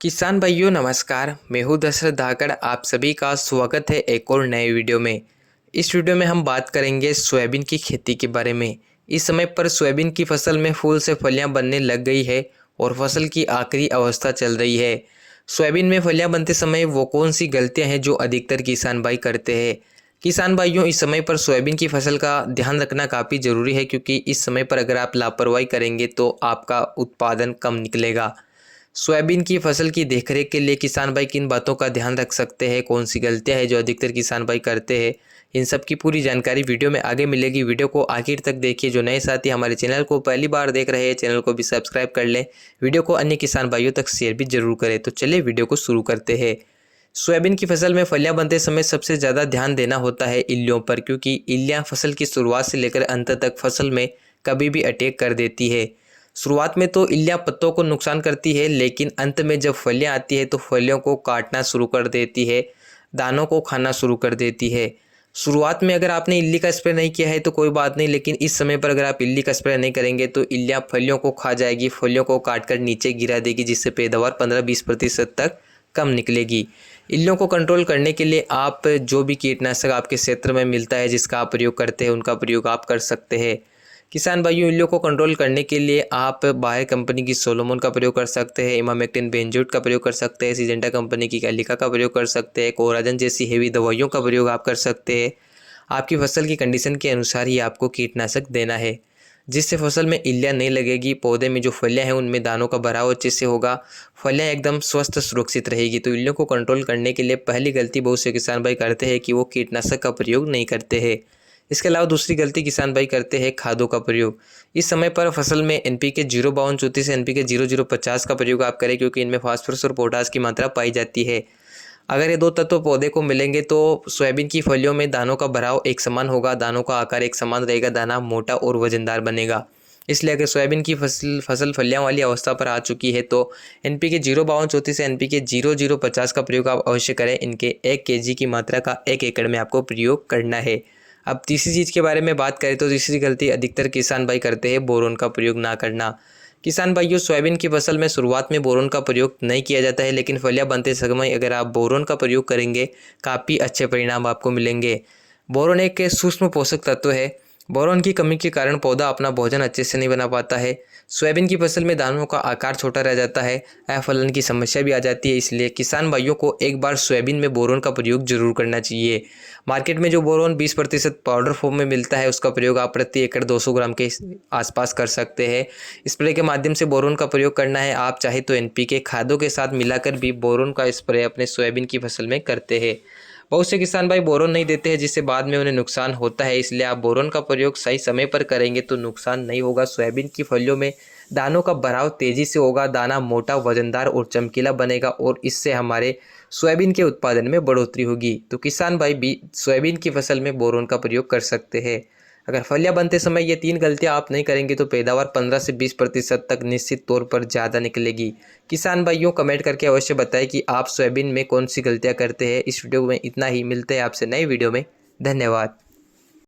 किसान भाइयों नमस्कार। मैं हूं दशरथ धाकड़। आप सभी का स्वागत है एक और नए वीडियो में। इस वीडियो में हम बात करेंगे सोयाबीन की खेती के बारे में। इस समय पर सोयाबीन की फसल में फूल से फलियां बनने लग गई है और फसल की आखिरी अवस्था चल रही है। सोयाबीन में फलियां बनते समय वो कौन सी गलतियां हैं जो अधिकतर किसान भाई करते हैं। किसान भाइयों, इस समय पर सोयाबीन की फसल का ध्यान रखना काफ़ी ज़रूरी है, क्योंकि इस समय पर अगर आप लापरवाही करेंगे तो आपका उत्पादन कम निकलेगा। सोयाबीन की फसल की देखरेख के लिए किसान भाई किन बातों का ध्यान रख सकते हैं, कौन सी गलतियां हैं जो अधिकतर किसान भाई करते हैं, इन सब की पूरी जानकारी वीडियो में आगे मिलेगी। वीडियो को आखिर तक देखिए। जो नए साथी हमारे चैनल को पहली बार देख रहे हैं, चैनल को भी सब्सक्राइब कर लें। वीडियो को अन्य किसान भाइयों तक शेयर भी जरूर करें। तो चलिए वीडियो को शुरू करते हैं। सोयाबीन की फसल में फलियां बनते समय सबसे ज़्यादा ध्यान देना होता है इल्लियों पर, क्योंकि इल्लियां फसल की शुरुआत से लेकर अंत तक फसल में कभी भी अटैक कर देती है। शुरुआत में तो इल्लियां पत्तों को नुकसान करती है, लेकिन अंत में जब फलियां आती है तो फलियों को काटना शुरू कर देती है, दानों को खाना शुरू कर देती है। शुरुआत में अगर आपने इल्ली का स्प्रे नहीं किया है तो कोई बात नहीं, लेकिन इस समय पर अगर आप इल्ली का स्प्रे नहीं करेंगे तो इल्लियां फलियों को खा जाएगी, फलियों को काट कर नीचे गिरा देगी, जिससे पैदावार 15-20% तक कम निकलेगी। इल्लियों को कंट्रोल करने के लिए आप जो भी कीटनाशक आपके क्षेत्र में मिलता है, जिसका आप प्रयोग करते हैं, उनका प्रयोग आप कर सकते हैं। किसान भाइयों, इल्लियों को कंट्रोल करने के लिए आप बायर कंपनी की सोलोमोन का प्रयोग कर सकते हैं, इमामेक्टिन बेंजोएट का प्रयोग कर सकते हैं, सिजेंटा कंपनी की कैलिका का प्रयोग कर सकते हैं, कोराजन जैसी हेवी दवाइयों का प्रयोग आप कर सकते हैं। आपकी फसल की कंडीशन के अनुसार ही आपको कीटनाशक देना है, जिससे फसल में इल्लियाँ नहीं लगेगी। पौधे में जो फलियाँ हैं उनमें दानों का भराव अच्छे से होगा, फलियाँ एकदम स्वस्थ सुरक्षित रहेगी। तो इल्लियों को कंट्रोल करने के लिए पहली गलती बहुत से किसान भाई करते हैं कि वो कीटनाशक का प्रयोग नहीं करते हैं। इसके अलावा दूसरी गलती किसान भाई करते हैं खादों का प्रयोग। इस समय पर फसल में NPK 05234 से NPK 0050 का प्रयोग आप करें, क्योंकि इनमें फास्फोरस और पोटास की मात्रा पाई जाती है। अगर ये दो तत्व पौधे को मिलेंगे तो सोयाबीन की फलियों में दानों का भराव एक समान होगा, दानों का आकार एक समान रहेगा, दाना मोटा और वजनदार बनेगा। इसलिए अगर सोयाबीन की फसल फलियां वाली अवस्था पर आ चुकी है तो NPK 05234 से NPK 0050 का प्रयोग आप अवश्य करें। इनके 1 kg की मात्रा का 1 एकड़ में आपको प्रयोग करना है। अब तीसरी चीज़ के बारे में बात करें तो तीसरी गलती अधिकतर किसान भाई करते हैं बोरोन का प्रयोग ना करना। किसान भाइयों, सोयाबीन की फसल में शुरुआत में बोरोन का प्रयोग नहीं किया जाता है, लेकिन फलियां बनते समय अगर आप बोरोन का प्रयोग करेंगे काफ़ी अच्छे परिणाम आपको मिलेंगे। बोरोन एक सूक्ष्म पोषक तत्व है। बोरोन की कमी के कारण पौधा अपना भोजन अच्छे से नहीं बना पाता है। सोयाबीन की फसल में दानों का आकार छोटा रह जाता है, अफलन की समस्या भी आ जाती है। इसलिए किसान भाइयों को एक बार सोयाबीन में बोरोन का प्रयोग जरूर करना चाहिए। मार्केट में जो बोरोन 20% पाउडर फॉर्म में मिलता है, उसका प्रयोग आप प्रति एकड़ 200 ग्राम के आसपास कर सकते हैं। स्प्रे के माध्यम से बोरोन का प्रयोग करना है। आप चाहे तो NPK खादों के साथ मिलाकर भी बोरोन का स्प्रे अपने सोयाबीन की फसल में करते हैं। बहुत से किसान भाई बोरोन नहीं देते हैं, जिससे बाद में उन्हें नुकसान होता है। इसलिए आप बोरोन का प्रयोग सही समय पर करेंगे तो नुकसान नहीं होगा। सोयाबीन की फलियों में दानों का भराव तेजी से होगा, दाना मोटा, वजनदार और चमकीला बनेगा और इससे हमारे सोयाबीन के उत्पादन में बढ़ोतरी होगी। तो किसान भाई भी सोयाबीन की फसल में बोरोन का प्रयोग कर सकते हैं। अगर फलियां बनते समय ये 3 गलतियां आप नहीं करेंगे तो पैदावार 15 से 20% तक निश्चित तौर पर ज़्यादा निकलेगी। किसान भाइयों, कमेंट करके अवश्य बताएं कि आप सोयाबीन में कौन सी गलतियां करते हैं। इस वीडियो में इतना ही। मिलते हैं आपसे नई वीडियो में। धन्यवाद।